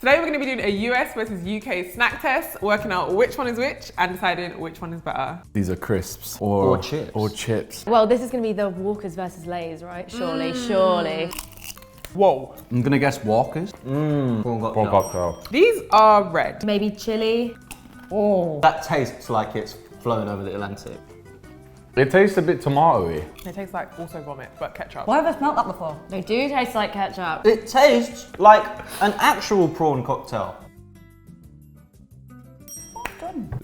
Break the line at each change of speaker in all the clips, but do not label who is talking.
Today we're going to be doing a US versus UK snack test, working out which one is which and deciding which one is better.
These are crisps or chips.
Well, this is going to be the Walkers versus Lay's, right? Surely.
Whoa.
I'm gonna guess Walkers.
Prawn
cocktail.
These are red.
Maybe chili.
Oh, that tastes like it's flown over the Atlantic.
It tastes a bit tomatoey.
They taste like also vomit, but ketchup.
Why have I smelled that before?
They do taste like ketchup.
It tastes like an actual prawn cocktail.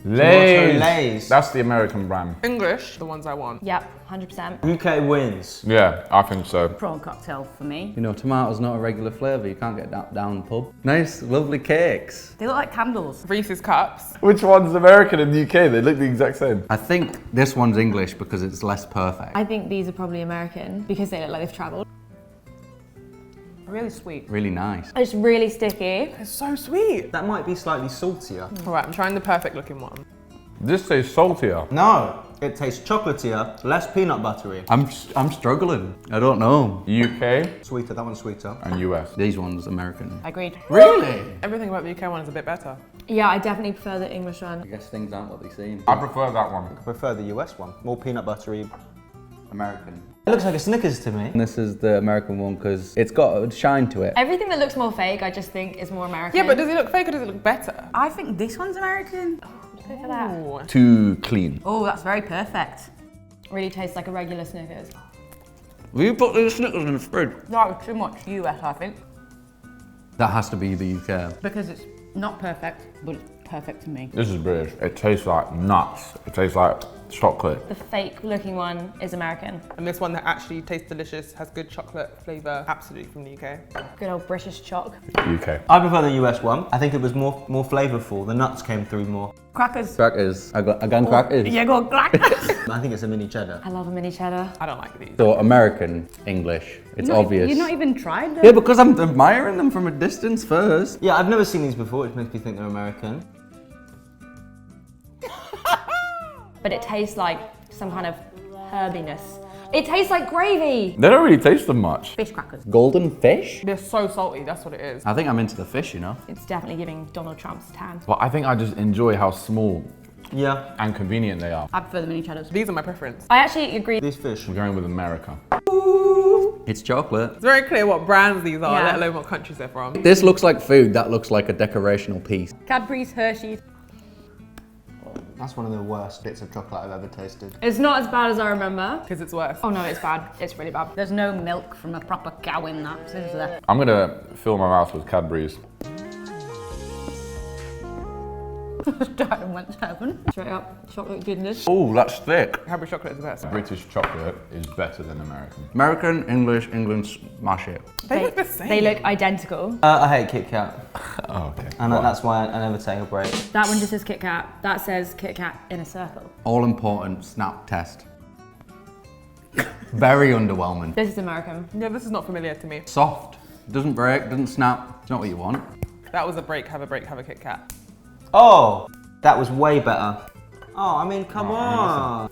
Lay's. That's the American brand.
English, the ones I want.
Yep, 100%.
UK wins.
Yeah, I think so.
Prawn cocktail for me.
You know, tomato's not a regular flavour, you can't get that down the pub. Nice, lovely cakes.
They look like candles.
Reese's cups.
Which one's American and UK? They look the exact same.
I think this one's English because it's less perfect.
I think these are probably American because they look like they've travelled.
Really sweet.
Really nice.
It's really sticky.
It's so sweet.
That might be slightly saltier.
All right, I'm trying the perfect looking one.
This tastes saltier.
No, it tastes chocolatier, less peanut buttery.
I'm struggling. I don't know.
UK
Sweeter, that one's sweeter.
and US.
These ones American.
Agreed.
Really?
Everything about the UK one is a bit better.
Yeah, I definitely prefer the English
I
one.
guess things aren't what they seem.
I prefer that one.
I prefer the US one. More peanut buttery.
American.
It looks like a Snickers to me.
And this is the American one because it's got a shine to it.
Everything that looks more fake, I just think is more American.
Yeah, but does it look fake or does it look better?
I think this one's American.
Look at that.
Ooh.
Too clean.
Oh, that's very perfect.
Really tastes like a regular Snickers.
Will you put these Snickers in the fridge?
That was too much US, I think.
That has to be the UK.
Because it's not perfect, but it's perfect to me.
This is British. It tastes like nuts. It tastes like chocolate.
The fake looking one is American.
And this one that actually tastes delicious, has good chocolate flavour, absolutely from the UK.
Good old British chalk.
UK.
I prefer the US one. I think it was more flavourful. The nuts came through more.
Crackers.
Crackers. Again, crackers.
Yeah, go crackers.
I think it's a mini cheddar.
I love a mini cheddar.
I don't like these.
So American, English. It's obvious.
You've not even tried them.
Yeah, because I'm admiring them from a distance first.
Yeah, I've never seen these before, which makes me think they're American.
But it tastes like some kind of herbiness. It tastes like gravy.
They don't really taste them much.
Fish crackers.
Golden fish?
They're so salty, that's what it is.
I think I'm into the fish, you know.
It's definitely giving Donald Trump's tan.
But I think I just enjoy how small
Yeah,
and convenient they are.
I prefer the mini cheddars.
These are my preference.
I actually agree.
these fish.
I'm going with America.
It's chocolate.
It's very clear what brands these are,
Yeah.
let alone what countries they're from.
This looks like food, that looks like a decorational piece.
Cadbury's, Hershey's.
That's one of the worst bits of chocolate I've ever tasted.
It's not as bad as I remember.
Because it's worse.
Oh no, it's bad. It's really bad.
There's no milk from a proper cow in that, is there?
I'm gonna fill my mouth with Cadbury's.
Died and went to heaven.
Straight up, chocolate goodness.
Oh, that's thick.
Cadbury chocolate is the best.
British chocolate is better than American.
American, English, England, smash it.
They look the same.
They look identical.
I hate KitKat,
Oh, okay.
and that's why I never take a break.
That one just says KitKat. That says KitKat in a circle.
All important snap test. Very underwhelming.
This is American.
Yeah, this is not familiar to me.
Soft. Doesn't break, doesn't snap. It's not what you want.
That was a break, have a Kit Kat.
Oh, that was way better. Oh, I mean, come on.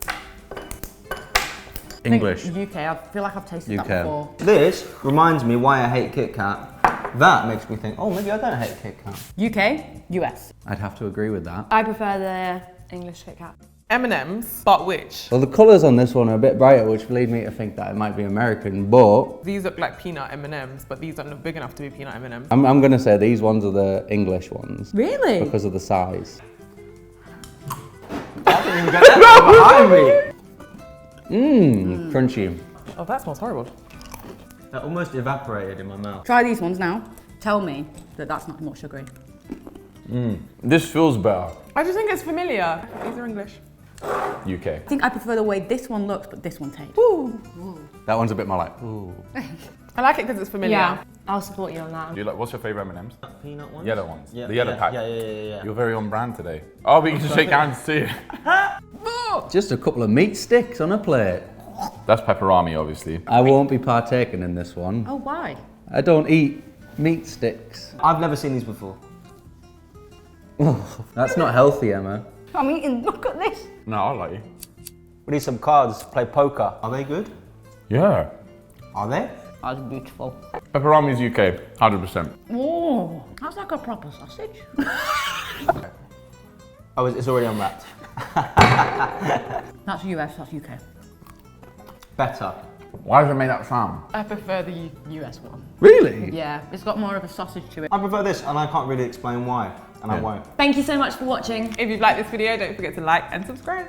English.
UK, I feel like I've tasted
UK.
that before.
This reminds me why I hate KitKat. That makes me think, oh, maybe I don't hate KitKat.
UK, US.
I'd have to agree with that.
I prefer the English KitKat.
M&M's, but which?
Well, the colours on this one are a bit brighter, which lead me to think that it might be American, but
These look like peanut M&M's, but these aren't big enough to be peanut M&M's.
I'm going to say these ones are the English ones.
Really?
Because of the size.
I didn't even get that behind me.
Crunchy.
Oh, that smells horrible.
That almost evaporated in my mouth.
Try these ones now. Tell me that that's not more sugary.
This feels better.
I just think it's familiar. These are English.
UK.
I think I prefer the way this one looks, but this one tastes.
That one's a bit more like, ooh.
I like it because it's familiar.
Yeah, I'll support you on that.
Do you like? What's your favourite M&Ms?
Peanut ones?
Yellow ones.
Yeah,
The yellow
yeah,
pack.
Yeah.
You're very on brand today. Oh, but you can shake hands too.
Just a couple of meat sticks on a plate.
That's pepperami, obviously.
I won't be partaking in this one.
Oh, why?
I don't eat meat sticks.
I've never seen these before.
That's not healthy, Emma.
I'm eating, look at this.
No, I like you.
We need some cards, play poker. Are they good?
Yeah.
Are they?
That's beautiful.
Pepperoni's UK, 100%.
Oh, that's like a proper sausage.
Oh, it's already unwrapped.
That's US, that's UK.
Better.
Why does it make that sound?
I prefer the US one.
Really?
Yeah, it's got more of a sausage to it.
I prefer this, and I can't really explain why, and I
Yeah.
won't.
Thank you so much for watching.
If you've liked this video, don't forget to like and subscribe.